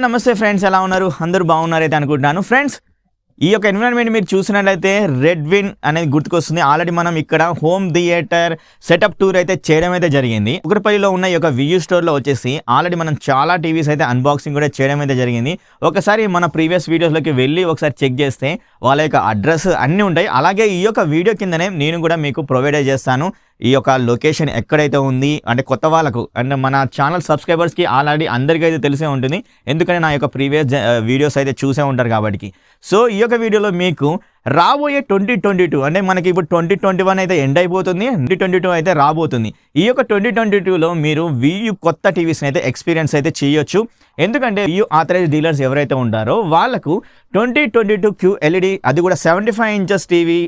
నమస్తే ఫ్రెండ్స్, ఎలా ఉన్నారు? అందరూ బాగున్నారైతే అనుకుంటున్నాను. ఫ్రెండ్స్, ఈ యొక్క ఎన్విరాన్మెంట్ మీరు చూసినట్లయితే రెడ్ విన్ అనేది గుర్తుకొస్తుంది. ఆల్రెడీ మనం ఇక్కడ హోమ్ థియేటర్ సెటప్ టూర్ అయితే చేయడం అయితే జరిగింది. కుకట్పల్లిలో ఉన్న ఈ యొక్క వియూ స్టోర్లో వచ్చేసి ఆల్రెడీ మనం చాలా టీవీస్ అయితే అన్బాక్సింగ్ కూడా చేయడం అయితే జరిగింది. ఒకసారి మన ప్రీవియస్ వీడియోస్లోకి వెళ్ళి ఒకసారి చెక్ చేస్తే వాళ్ళ యొక్క అడ్రస్ అన్నీ ఉంటాయి. అలాగే ఈ యొక్క వీడియో కిందనే నేను కూడా మీకు ప్రొవైడ్ చేస్తాను ఈ యొక్క లొకేషన్ ఎక్కడైతే ఉంది. అంటే కొత్త వాళ్ళకు అండ్ మన ఛానల్ సబ్స్క్రైబర్స్కి ఆల్రెడీ అందరికైతే తెలిసే ఉంటుంది, ఎందుకంటే నా యొక్క ప్రీవియస్ వీడియోస్ అయితే చూసే ఉంటారు కాబట్టి. సో ఈ యొక్క వీడియోలో మీకు రాబోయే 2022 అంటే మనకి ఇప్పుడు 2021 అయితే ఎండ్ అయిపోతుంది, 2022 అయితే రాబోతుంది. ఈ యొక్క 2022లో మీరు వియూ కొత్త టీవీస్ని అయితే ఎక్స్పీరియన్స్ అయితే చేయొచ్చు. ఎందుకంటే వియూ ఆథరైజ్డ్ డీలర్స్ ఎవరైతే ఉంటారో వాళ్ళకు 2022 QLED అది కూడా 75 ఇంచెస్ టీవీ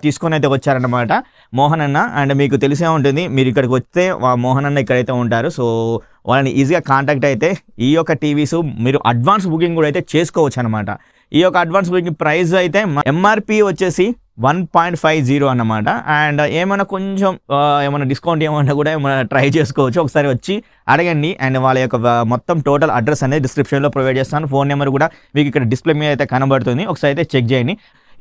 తీసుకొని అయితే వచ్చారన్నమాట మోహన్ అన్న. అండ్ మీకు తెలిసే ఉంటుంది, మీరు ఇక్కడికి వస్తే మోహన్ అన్న ఇక్కడైతే ఉంటారు. సో వాళ్ళని ఈజీగా కాంటాక్ట్ అయితే ఈ యొక్క టీవీస్ మీరు అడ్వాన్స్ బుకింగ్ కూడా అయితే చేసుకోవచ్చు అనమాట. ఈ యొక్క అడ్వాన్స్ బుకింగ్ ప్రైస్ అయితే ఎంఆర్పి వచ్చేసి 1.50 అన్నమాట. అండ్ ఏమైనా కొంచెం ఏమైనా డిస్కౌంట్ ఏమన్నా కూడా ఏమైనా ట్రై చేసుకోవచ్చు, ఒకసారి వచ్చి అడగండి. అండ్ వాళ్ళ యొక్క మొత్తం టోటల్ అడ్రస్ అనేది డిస్క్రిప్షన్లో ప్రొవైడ్ చేస్తాను. ఫోన్ నెంబర్ కూడా మీకు ఇక్కడ డిస్ప్లే మీద అయితే కనబడుతుంది, ఒకసారి అయితే చెక్ చేయండి.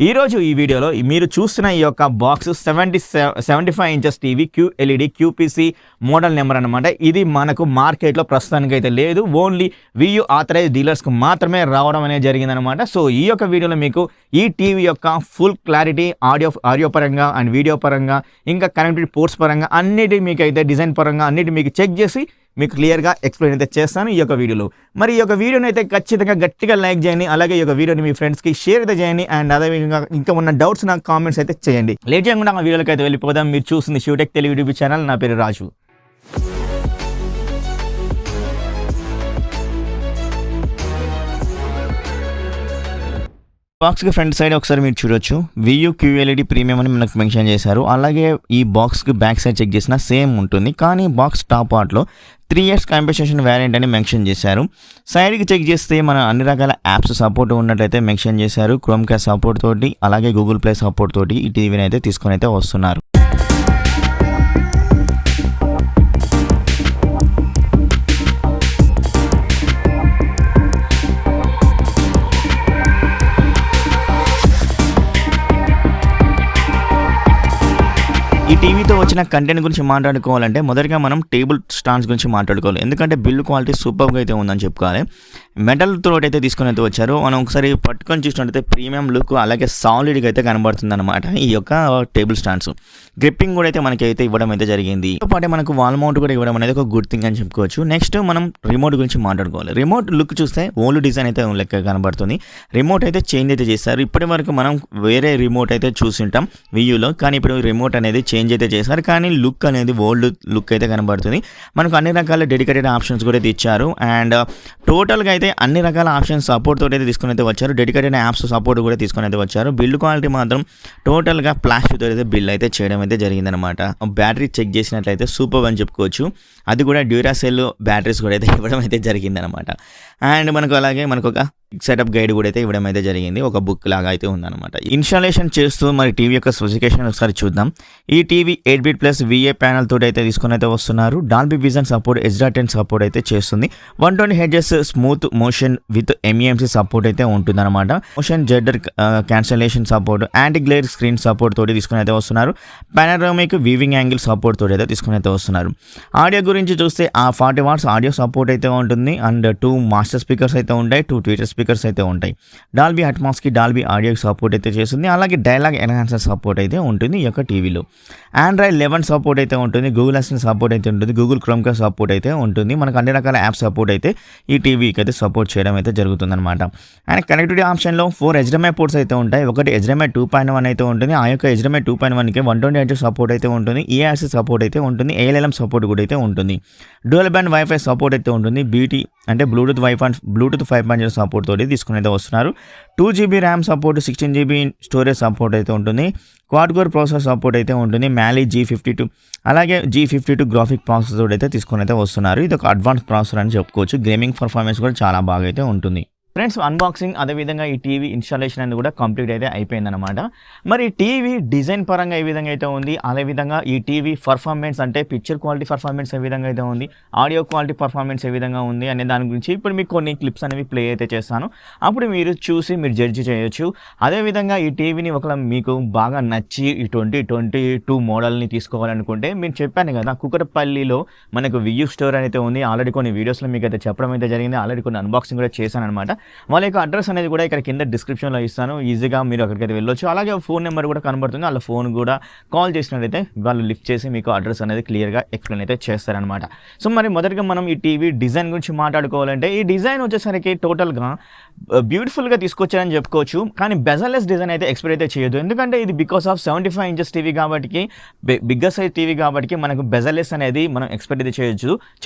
ఈరోజు ఈ వీడియోలో మీరు చూస్తున్న ఈ యొక్క box 75 inches TV QLED QPC model number అనమాట. ఇది మనకు మార్కెట్లో ప్రస్తుతానికి అయితే లేదు, ఓన్లీ వియూ ఆథరైజ్డ్ డీలర్స్కి మాత్రమే రావడం అనేది జరిగిందనమాట. సో ఈ యొక్క వీడియోలో మీకు ఈ టీవీ యొక్క ఫుల్ క్లారిటీ ఆడియో పరంగా అండ్ వీడియో పరంగా ఇంకా కనెక్టివిటీ పోర్ట్స్ పరంగా అన్నిటి మీకు అయితే డిజైన్ పరంగా అన్నిటి మీకు చెక్ చేసి మీకు క్లియర్గా ఎక్స్ప్లెయిన్ అయితే చేస్తాను ఈ యొక్క వీడియోలో. మరి ఈ యొక్క వీడియోని అయితే ఖచ్చితంగా గట్టిగా లైక్ చేయండి, అలాగే ఈ యొక్క వీడియోని మీ ఫ్రెండ్స్కి షేర్ అయితే చేయండి. అండ్ అదేవిధంగా ఇంకా ఉన్న డౌట్స్ నాకు కామెంట్స్ అయితే చేయండి. లేట్ చేయకుండా ఆ వీడియోలోకి అయితే వెళ్ళిపోదాం. మీరు చూస్తుంది శివటెక్ తెలుగు యూట్యూబ్ ఛానల్. నా పేరు రాజు. బాక్స్కి ఫ్రంట్ సైడ్ ఒకసారి మీరు చూడొచ్చు, వియూ QLED ప్రీమియం అని మనకు మెన్షన్ చేశారు. అలాగే ఈ బాక్స్కి బ్యాక్ సైడ్ చెక్ చేసినా సేమ్ ఉంటుంది, కానీ బాక్స్ టాప్ పార్ట్లో 3 years కాంపెన్సేషన్ వ్యారెంటీ అని మెన్షన్ చేశారు. సైడ్కి చెక్ చేస్తే మన అన్ని రకాల యాప్స్ సపోర్ట్ ఉన్నట్లయితే మెన్షన్ చేశారు. క్రోమ్కాస్ట్ సపోర్ట్ తోటి అలాగే గూగుల్ ప్లే సపోర్ట్ తోటి ఈ టీవీని అయితే తీసుకొని అయితే వస్తున్నారు. ఈ టీవీతో వచ్చిన కంటెంట్ గురించి మాట్లాడుకోవాలంటే మొదటిగా మనం టేబుల్ స్టాండ్స్ గురించి మాట్లాడుకోవాలి. ఎందుకంటే బిల్డ్ క్వాలిటీ సూపర్గా అయితే ఉందని చెప్పుకోవాలి. మెటల్ తోటి అయితే తీసుకొని అయితే వచ్చారు. మనం ఒకసారి పట్టుకొని చూసినట్టయితే ప్రీమియం లుక్ అలాగే సాలిడ్గా అయితే కనబడుతుంది అనమాట ఈ యొక్క టేబుల్ స్టాండ్స్. గ్రిప్పింగ్ కూడా అయితే మనకి అయితే ఇవ్వడం అయితే జరిగింది. పాటే మనకు వాల్ మౌంట్ కూడా ఇవ్వడం అనేది ఒక గుడ్ థింగ్ అని చెప్పుకోవచ్చు. నెక్స్ట్ మనం రిమోట్ గురించి మాట్లాడుకోవాలి. రిమోట్ లుక్ చూస్తే ఓల్డ్ డిజైన్ అయితే లెక్క కనబడుతుంది. రిమోట్ అయితే చేంజ్ అయితే చేస్తారు. ఇప్పటి వరకు మనం వేరే రిమోట్ అయితే చూసింటాం వియూలో, కానీ ఇప్పుడు రిమోట్ అనేది చేంజ్ అయితే చేశారు, కానీ లుక్ అనేది ఓల్డ్ లుక్ అయితే కనబడుతుంది. మనకు అన్ని రకాల డెడికేటెడ్ ఆప్షన్స్ కూడా అయితే ఇచ్చారు. అండ్ టోటల్గా అయితే అన్ని రకాల ఆప్షన్స్ సపోర్ట్ తోటి అయితే తీసుకొని అయితే వచ్చారు. డెడికేటెడ్ యాప్స్ సపోర్ట్ కూడా తీసుకొని అయితే వచ్చారు. బిల్డ్ క్వాలిటీ మాత్రం టోటల్గా ప్లాస్టిక్ అయితే బిల్ అయితే చేయడం అయితే జరిగిందనమాట. బ్యాటరీ చెక్ చేసినట్లయితే సూపర్ అని చెప్పుకోవచ్చు. అది కూడా డ్యూరాసెల్ బ్యాటరీస్ కూడా అయితే ఇవ్వడం అయితే జరిగిందనమాట. అండ్ మనకు అలాగే మనకు ఒక సెటప్ గైడ్ కూడా అయితే ఇవ్వడం అయితే జరిగింది, ఒక బుక్ లాగా అయితే ఉందన్నమాట. ఇన్స్టాలేషన్ చేస్తూ మరి టీవీ యొక్క స్పెసిఫికేషన్ ఒకసారి చూద్దాం. ఈ టీవీ 8 బిట్ VA ప్యానల్ తోటి అయితే తీసుకొని అయితే వస్తున్నారు. Dolby vision support, HDR10 support అయితే చేస్తుంది. 120 Hz smooth motion with MEMC support అయితే ఉంటుందన్నమాట. Motion judder cancellation support, anti glare screen support తోటి తీసుకొని అయితే వస్తున్నారు. పానోరామిక్ వీవింగ్ యాంగిల్ సపోర్ట్ తోటి అయితే తీసుకొని అయితే వస్తున్నారు. ఆడియో గురించి చూస్తే 40 watts ఆడియో సపోర్ట్ అయితే ఉంటుంది. అండ్ 2 మాస్టర్ స్పీకర్స్ అయితే ఉంటాయి, 2 ట్విటర్ స్పీకర్స్ అయితే ఉంటాయి. డాల్బీ అట్మాస్కి డాల్బీ ఆడియో సపోర్ట్ అయితే చేస్తుంది. అలాగే డైలాగ్ ఎన్హాన్సర్ సపోర్ట్ అయితే ఉంటుంది ఈ యొక్క టీవీలో. Android 11 సపోర్ట్ అయితే ఉంటుంది. గూగుల్ అసిస్టెంట్ సపోర్ట్ అయితే ఉంటుంది. గూగుల్ క్రోమ్కాస్ట్ సపోర్ట్ అయితే ఉంటుంది. మనకు అన్ని రకాల యాప్ సపోర్ట్ అయితే ఈ టీవీకి అయితే సపోర్ట్ చేయడం అయితే జరుగుతుందన్నమాట. అండ్ కనెక్టివిటీ ఆప్షన్లో 4 HDMI పోర్ట్స్ అయితే ఉంటాయి. ఒకటి HDMI 2.1 అయితే ఉంటుంది. ఆ యొక్క HDMI 2.1కి 120 Hz సపోర్ట్ అయితే ఉంటుంది. EARC సపోర్ట్ అయితే ఉంటుంది. ALLM సపోర్ట్ కూడా అయితే ఉంటుంది. డ్యూయల్ బ్యాండ్ వైఫై సపోర్ట్ అయితే ఉంటుంది. BT అంటే బ్లూటూత్ 5.0 సపోర్ట్ తోటి తీసుకుని అయితే వస్తున్నారు. 2GB RAM support, 16GB storage support అయితే ఉంటుంది. క్వాడ్ కోర్ ప్రాసెసర్ సపోర్ట్ అయితే ఉంటుంది. మ్యాలీ G52 అలాగే G52 గ్రాఫిక్ ప్రాసెసర్ అయితే తీసుకొని అయితే వస్తున్నారు. ఇది ఒక అడ్వాన్స్ ప్రాసెసర్ అని చెప్పుకోవచ్చు. గేమింగ్ పర్ఫార్మెన్స్ కూడా చాలా బాగా అయితే ఉంటుంది. ఫ్రెండ్స్ అన్బాక్సింగ్ అదేవిధంగా ఈ టీవీ ఇన్స్టాలేషన్ అనేది కూడా కంప్లీట్ అయితే అయిపోయిందనమాట. మరి టీవీ డిజైన్ పరంగా ఏ విధంగా అయితే ఉంది, అదేవిధంగా ఈ టీవీ పర్ఫార్మెన్స్ అంటే పిక్చర్ క్వాలిటీ పర్ఫార్మెన్స్ ఏ విధంగా అయితే ఉంది, ఆడియో క్వాలిటీ పర్ఫార్మెన్స్ ఏ విధంగా ఉంది అనే దాని గురించి ఇప్పుడు మీకు కొన్ని క్లిప్స్ అనేవి ప్లే అయితే చేస్తాను. అప్పుడు మీరు చూసి మీరు జడ్జి చేయొచ్చు. అదేవిధంగా ఈ టీవీని ఒకవేళ మీకు బాగా నచ్చి ఈ 2022 మోడల్ని తీసుకోవాలనుకుంటే మీరు చెప్పాను కదా, కుకటపల్లిలో మనకు వియూ స్టోర్ అయితే ఉంది. ఆల్రెడీ కొన్ని వీడియోస్లో మీకు అయితే చెప్పడం అయితే జరిగింది. ఆల్రెడీ కొన్ని అన్బాక్సింగ్ కూడా చేశాను అనమాట. వాళ్ళ యొక్క అడ్రస్ అనేది కూడా ఇక్కడ కింద డిస్క్రిప్షన్లో ఇస్తాను, ఈజీగా మీరు అక్కడికైతే వెళ్ళొచ్చు. అలాగే ఫోన్ నెంబర్ కూడా కనబడుతుంది, వాళ్ళ ఫోన్ కూడా కాల్ చేసినట్లయితే వాళ్ళు లిఫ్ట్ చేసి మీకు అడ్రస్ అనేది క్లియర్గా ఎక్స్ప్లెయిన్ అయితే చేస్తారనమాట. సో మరి మొదటిగా మనం ఈ టీవీ డిజైన్ గురించి మాట్లాడుకోవాలంటే ఈ డిజైన్ వచ్చేసరికి టోటల్గా బ్యూటిఫుల్గా తీసుకొచ్చారని చెప్పుకోవచ్చు. కానీ బెజల్లెస్ డిజైన్ అయితే ఎక్స్పెక్ట్ అయితే చేయొద్దు, ఎందుకంటే ఇది బికాస్ ఆఫ్ 75 ఇంచెస్ టీవీ కాబట్టి, బిగ్గర్ సైజ్ టీవీ కాబట్టి మనకు బెజల్లెస్ అనేది మనం ఎక్స్పెక్ట్ అయితే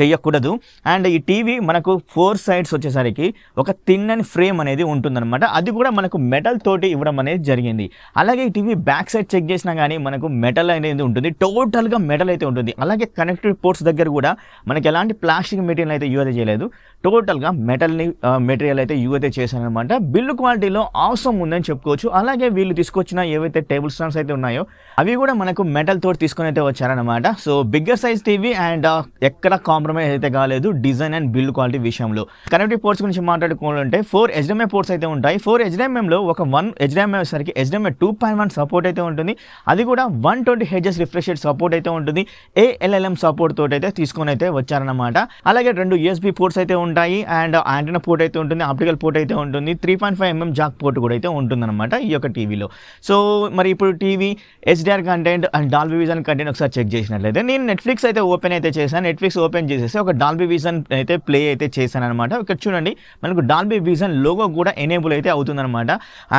చేయకూడదు. అండ్ ఈ టీవీ మనకు 4 సైడ్స్ వచ్చేసరికి ఒక థిన్ అండ్ ఫ్రేమ్ అనేది ఉంటుందన్నమాట. అది కూడా మనకు మెటల్ తోటి ఇవ్వడం అనేది జరిగింది. అలాగే ఈ టీవీ బ్యాక్ సైడ్ చెక్ చేసినా కానీ మనకు మెటల్ అనేది ఉంటుంది, టోటల్గా మెటల్ అయితే ఉంటుంది. అలాగే కనెక్టివ్ పోర్ట్స్ దగ్గర కూడా మనకి ఎలాంటి ప్లాస్టిక్ మెటీరియల్ అయితే యూజ్ చేయలేదు, టోటల్గా మెటల్ని మెటీరియల్ అయితే యూజ్ అయితే చేశారనమాట. బిల్లు క్వాలిటీలో అవసరం ఉందని చెప్పుకోవచ్చు. అలాగే వీళ్ళు తీసుకొచ్చిన ఏవైతే టేబుల్ స్టాండ్స్ అయితే ఉన్నాయో అవి కూడా మనకు మెటల్ తోటి తీసుకొని అయితే వచ్చారనమాట. So bigger size TV and ఎక్కడ కాంప్రమైజ్ అయితే కాలేదు డిజైన్ అండ్ బిల్డ్ క్వాలిటీ విషయంలో. కనెక్టివ్ పోర్ట్స్ గురించి మాట్లాడుకోవాలంటే 4 HDMI పోర్ట్స్ అయితే ఉంటాయి. 4 HDMIలో ఒక 1 HDMI సరికి HDMI 2.1 సపోర్ట్ అయితే ఉంటుంది. అది కూడా 120 Hz రిఫ్రెష్ రేట్ సపోర్ట్ అయితే ఉంటుంది. ALLM సపోర్ట్ తోటి అయితే తీసుకొని అయితే వచ్చారనమాట. అలాగే 2 USB పోర్ట్స్ అయితే ఉంటాయి అండ్ యాంటెనా పోర్ట్ అయితే ఉంటుంది, ఆప్టికల్ పోర్ట్ అయితే ఉంటుంది, 3.5mm జాక్ పోర్ట్ కూడా అయితే ఉంటుందన్నమాట ఈ యొక్క టీవీలో. సో మరి ఇప్పుడు TV HDR content and Dolby vision content ఒకసారి చెక్ చేసినట్లయితే నేను నెట్ఫ్లిక్స్ అయితే ఓపెన్ అయితే చేశాను. నెట్ఫ్లిక్స్ ఓపెన్ చేసేసి ఒక డాల్బీ విజన్ అయితే ప్లే అయితే చేశాను అనమాట. ఇక్కడ చూడండి మనకు డాల్బీ విజన్ లోగో కూడా ఎనేబుల్ అయితే అవుతుందన్నమాట.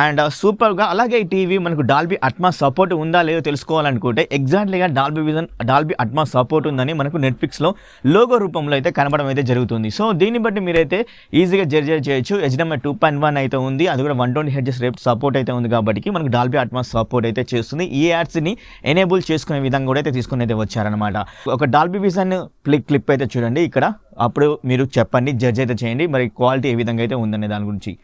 అండ్ సూపర్గా. అలాగే ఈ టీవీ మనకు డాల్బీ అట్మాస్ సపోర్ట్ ఉందా లేదో తెలుసుకోవాలనుకుంటే ఎగ్జాక్ట్లీగా డాల్బీ అట్మాస్ సపోర్ట్ ఉందని మనకు నెట్ఫ్లిక్స్లో లోగో రూపంలో అయితే కనబడడం అయితే జరుగుతుంది. సో దీన్ని బట్టి మీరైతే ఈజీగా జడ్జ్ చేయొచ్చు. HDMI 2.1 అయితే ఉంది, అది కూడా 120 Hz రేట్ సపోర్ట్ అయితే ఉంది కాబట్టి మనకు డాల్బీ అట్మాస్ సపోర్ట్ అయితే చేస్తుంది. ఈ యాడ్స్ని ఎనేబుల్ చేసుకునే విధంగా కూడా అయితే తీసుకుని అయితే వచ్చారనమాట. ఒక డాల్బీ విజన్ క్లిప్ అయితే చూడండి ఇక్కడ, అప్పుడు మీరు చెప్పండి, జడ్జ్ అయితే చేయండి మరి క్వాలిటీ ఏ విధంగా అయితే ఉందనే దాని గురించి.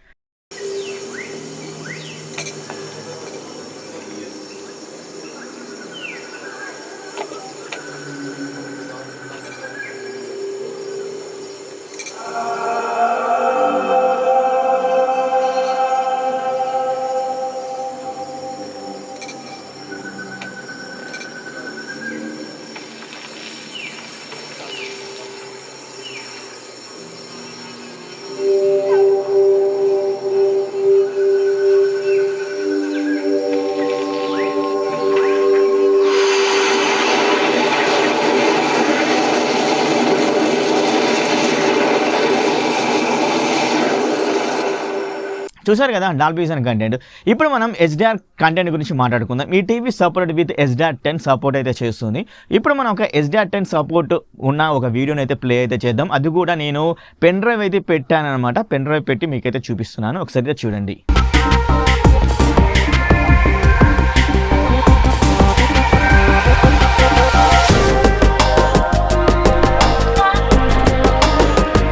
చూసారు కదా డాల్బీ విజన్ కంటెంట్. ఇప్పుడు మనం HDR కంటెంట్ గురించి మాట్లాడుకుందాం. ఈ TV support with HDR10 support అయితే చేస్తుంది. ఇప్పుడు మనం ఒక HDR10 సపోర్ట్ ఉన్న ఒక వీడియోని అయితే ప్లే అయితే చేద్దాం. అది కూడా నేను పెన్ డ్రైవ్ అయితే పెట్టాను అనమాట. పెన్ డ్రైవ్ పెట్టి మీకైతే చూపిస్తున్నాను, ఒకసారి చూడండి.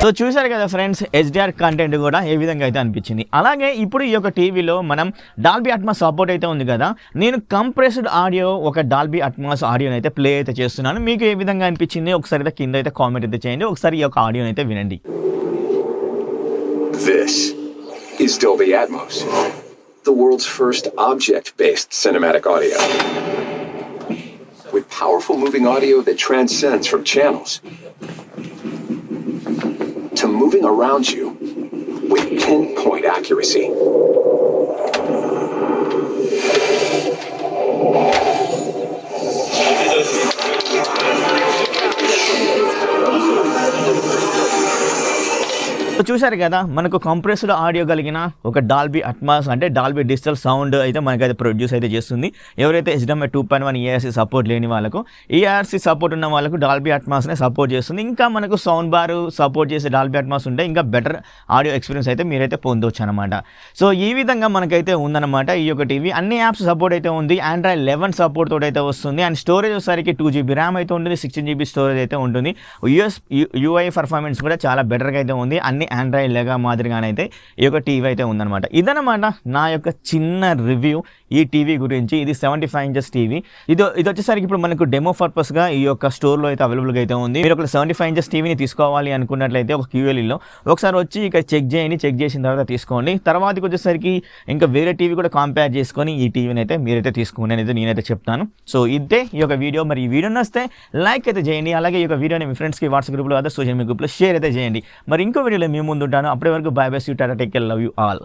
సో చూసారు కదా ఫ్రెండ్స్, HDR కంటెంట్ కూడా ఏ విధంగా అయితే అనిపించింది. అలాగే ఇప్పుడు ఈ యొక్క టీవీలో మనం డాల్బీ అట్మాస్ సపోర్ట్ అయితే ఉంది కదా, నేను కంప్రెస్డ్ ఆడియో ఒక డాల్బీ అట్మాస్ ఆడియోని అయితే ప్లే అయితే చేస్తున్నాను. మీకు ఏ విధంగా అనిపించింది ఒకసారి అయితే కింద అయితే కామెంట్ అయితే చేయండి. ఒకసారి ఈ యొక్క ఆడియోని అయితే వినండి. This is Dolby Atmos, the world's first object-based cinematic audio. With powerful moving audio that transcends from channels to moving around you with pinpoint accuracy. చూశారు కదా మనకు కంప్రెస్డ్ ఆడియో కలిగిన ఒక డాల్బీ అట్మాస్ అంటే డాల్బీ డిజిటల్ సౌండ్ అయితే మనకైతే produce అయితే చేస్తుంది. ఎవరైతే HDMI 2.1 ERC సపోర్ట్ లేని వాళ్ళకు, ERC సపోర్ట్ ఉన్న వాళ్ళకు డాల్బీ అట్మాస్నే సపోర్ట్ చేస్తుంది. ఇంకా మనకు సౌండ్ బార్ సపోర్ట్ చేసే డాల్బీ అట్మాస్ ఉంటే ఇంకా బెటర్ ఆడియో ఎక్స్పీరియన్స్ అయితే మీరైతే పొందవచ్చు అనమాట. సో ఈ విధంగా మనకైతే ఉందన్నమాట ఈ యొక్క టీవీ. అన్ని యాప్స్ సపోర్ట్ అయితే ఉంది. Android 11 సపోర్ట్ తోటి అయితే వస్తుంది. అండ్ స్టోరేజ్ వచ్చేసరికి 2GB ర్యామ్ అయితే ఉంటుంది, 16GB స్టోరేజ్ అయితే ఉంటుంది. UI పర్ఫార్మెన్స్ కూడా చాలా బెటర్గా అయితే ఉంది. అన్ని ఆండ్రాయిడ్ లెగా మాదిరిగానైతే ఈ యొక్క టీవీ అయితే ఉందన్నమాట. ఇదన్నమాట నా యొక్క చిన్న రివ్యూ ఈ టీవీ గురించి. ఇది 75 ఇంచెస్ టీవీ. ఇది వచ్చేసరికి ఇప్పుడు మనకు డెమో పర్పస్గా ఈ యొక్క స్టోర్లో అయితే అవైలబుల్గా అయితే ఉంది. మీరు ఒక 75 ఇంచెస్ టీవీని తీసుకోవాలి అనుకున్నట్లయితే ఒక QLEలో ఒకసారి వచ్చి ఇక్కడ చెక్ చేయండి. చెక్ చేసిన తర్వాత తీసుకోండి. తర్వాతకి వచ్చేసరికి ఇంకా వేరే టీవీ కూడా కంపేర్ చేసుకొని ఈ టీవీని అయితే మీరైతే తీసుకోండి అనేది నేనైతే చెప్తాను. సో ఇదే ఈ యొక్క వీడియో. మరి ఈ వీడియో నచ్చితే లైక్ అయితే చేయండి. అలాగే ఈ యొక్క వీడియోని మీ ఫ్రెండ్స్కి వాట్సాప్ గ్రూప్లో అదే సోషల్ మీడియా గ్రూప్లో షేర్ అయితే చేయండి. మరి ఇంకో వీడియోలో మీ ముందు ఉంటాను. అప్పటి వరకు bye bye, see you, tata, take care, love you all.